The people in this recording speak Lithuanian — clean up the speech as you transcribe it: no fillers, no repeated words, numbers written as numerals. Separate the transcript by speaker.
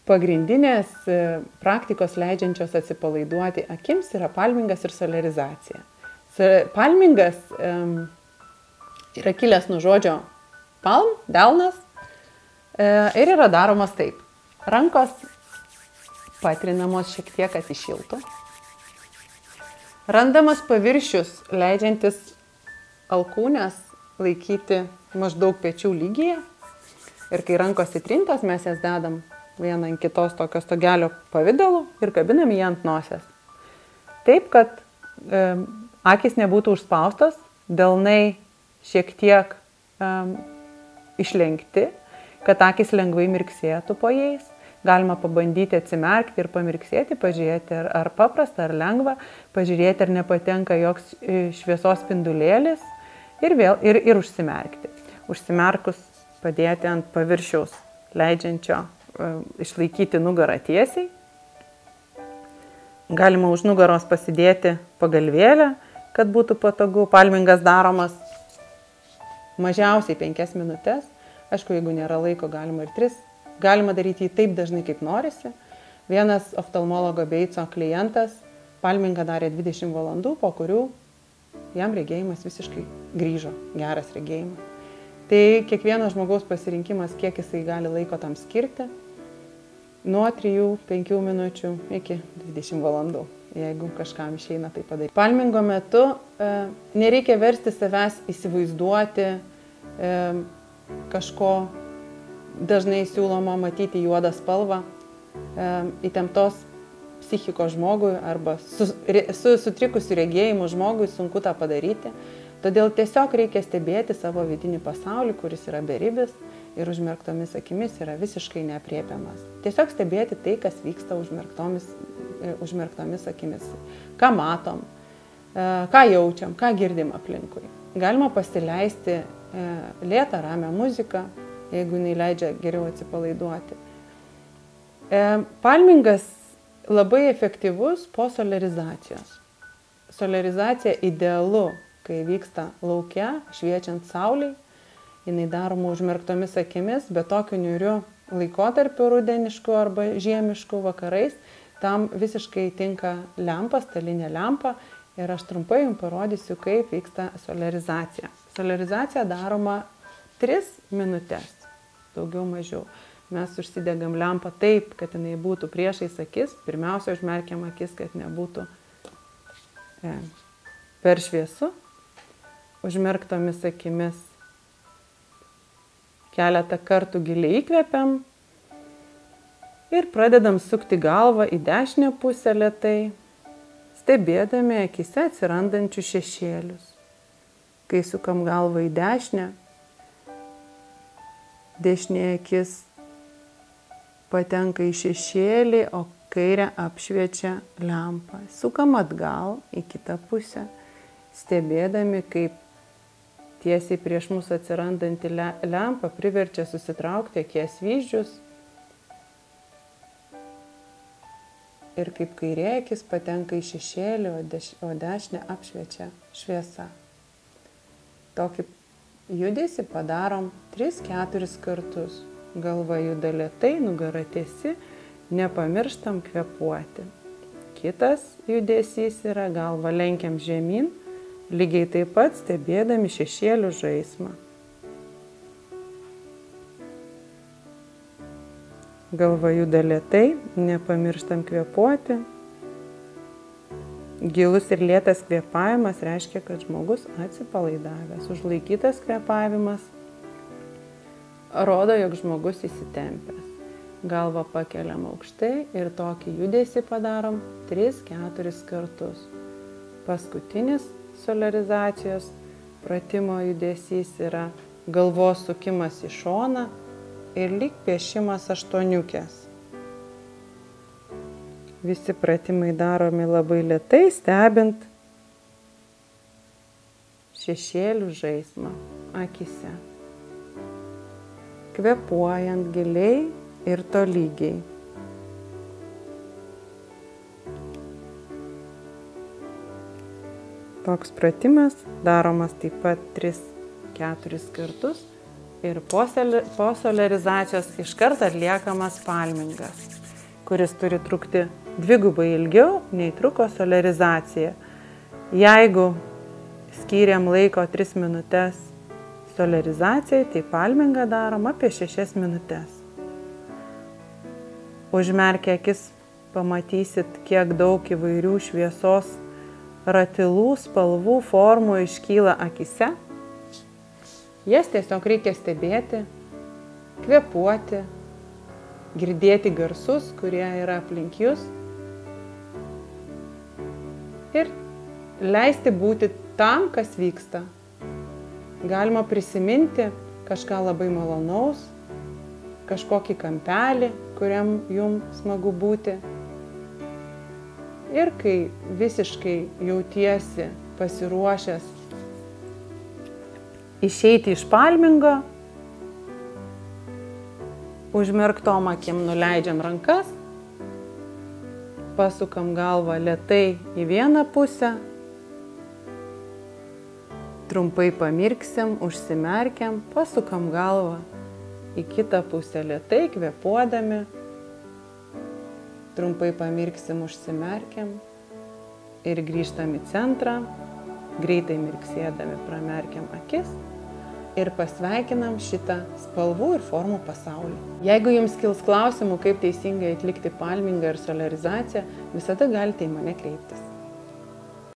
Speaker 1: pagrindinės praktikos leidžiančios atsipalaiduoti akims yra palmingas ir solarizacija. Palmingas yra kilęs nuo žodžio palm, delnas, ir yra daromas taip. Rankos patrinamos šiek tiek, kad įšiltų. Randamas paviršius, leidžiantis alkūnės laikyti maždaug pečių lygyje. Ir kai rankos įtrintos, mes jas dedam vieną ant kitos tokio stogelio pavidalu ir kabinam jį ant nosies. Taip, kad akys nebūtų užspaustos, delnai šiek tiek išlenkti, kad akys lengvai mirksėtų po jais. Galima pabandyti atsimerkti ir pamirksėti, pažiūrėti ar paprasta, ar lengva, pažiūrėti ar nepatenka joks šviesos spindulėlis ir užsimerkti. Užsimerkus padėti ant paviršiaus leidžiančio išlaikyti nugarą tiesiai. Galima už nugaros pasidėti pagalvėlę, kad būtų patogu. Palmingas daromas mažiausiai 5 minutės. Aišku, jeigu nėra laiko, galima ir 3. Galima daryti jį taip dažnai, kaip norisi. Vienas oftalmologo Beico klientas palmingą darė 20 valandų, po kurių jam regėjimas visiškai grįžo, geras regėjimas. Tai kiekvieno žmogaus pasirinkimas, kiek jisai gali laiko tam skirti, nuo 3-5 minučių iki 20 valandų, jeigu kažkam išeina tai padaryti. Palmingo metu nereikia versti savęs įsivaizduoti kažko. Dažnai siūloma matyti juodą spalvą įtemptos psichikos žmogui arba su sutrikusiu regėjimu žmogui sunku tą padaryti. Todėl tiesiog reikia stebėti savo vidinį pasaulį, kuris yra beribis ir užmerktomis akimis yra visiškai neapriepiamas. Tiesiog stebėti tai, kas vyksta užmerktomis akimis. Ką matom, ką jaučiam, ką girdim aplinkui. Galima pasileisti lėtą, ramią muziką, jeigu jinai leidžia geriau atsipalaiduoti. Palmingas labai efektyvus po solarizacijos. Solarizacija idealu, kai vyksta lauke, šviečiant saulei. Jinai daroma užmerktomis akimis, bet tokiu niūriu laikotarpiu rudenišku arba žiemišku vakarais. Tam visiškai tinka lempa, stalinė lempa. Ir aš trumpai jums parodysiu, kaip vyksta solarizacija. Solarizacija daroma 3 minutės. Daugiau mažiau. Mes užsidegam lempą taip, kad jinai būtų priešais akis. Pirmiausia, užmerkiam akis, kad nebūtų per šviesu. Užmerktomis akimis keletą kartų giliai įkvepiam ir pradedam sukti galvą į dešinę pusę lėtai, stebėdami akise atsirandančius šešėlius. Kai sukam galvą į dešinę, dešinė akis patenka į šešėlį, o kairę apšviečia lempą. Sukam atgal į kitą pusę, stebėdami, kaip tiesiai prieš mus atsirandanti lempa priverčia susitraukti akies vyzdžius ir kaip kairė akis patenka į šešėlį, o dešinė apšviečia šviesa. Tokį judesį padarom 3-4 kartus. Galva juda lėtai, nugara tiesi, nepamirštam kvėpuoti. Kitas judesys yra galva lenkiam žemyn, lygiai taip pat stebėdami šešėlių žaismą. Galva juda lėtai, nepamirštam kvėpuoti. Gilus ir lėtas kvėpavimas reiškia, kad žmogus atsipalaidavęs. Užlaikytas kvėpavimas rodo, jog žmogus įsitempęs. Galvą pakeliam aukštai ir tokį judesį padarom 3-4 kartus. Paskutinis solarizacijos pratimo judesys yra galvos sukimas į šoną ir lyg piešimas aštuoniukės. Visi pratimai daromi labai lėtai, stebint šešėlių žaismą akyse. Kvėpuojant giliai ir tolygiai. Toks pratimas daromas taip pat 3-4 kartus Ir po solarizacijos iškart atliekamas palmingas, kuris turi trukti dvigubai ilgiau nei truko solarizacija. Jeigu skyrėm laiko 3 minutės solarizacijai, tai palmingą darom apie 6 minutės. Užmerkę akis pamatysit, kiek daug įvairių šviesos ratilų, spalvų, formų iškyla akise. Jas tiesiog reikia stebėti, kvėpuoti, girdėti garsus, kurie yra aplink jūs ir leisti būti tam, kas vyksta. Galima prisiminti kažką labai malonaus, kažkokį kampelį, kuriam jums smagu būti. Ir kai visiškai jautiesi pasiruošęs išeiti iš palmingo, užmerktom akim nuleidžiam rankas, pasukam galvą lėtai į vieną pusę, trumpai pamirksim, užsimerkiam, pasukam galvą į kitą pusę lėtai, kvėpuodami, trumpai pamirksim, užsimerkiam ir grįžtam į centrą, greitai mirksėdami pramerkiam akis ir pasveikinam šitą spalvų ir formų pasaulį. Jeigu jums kils klausimų, kaip teisingai atlikti palmingą ir solarizaciją, visada galite į mane kreiptis.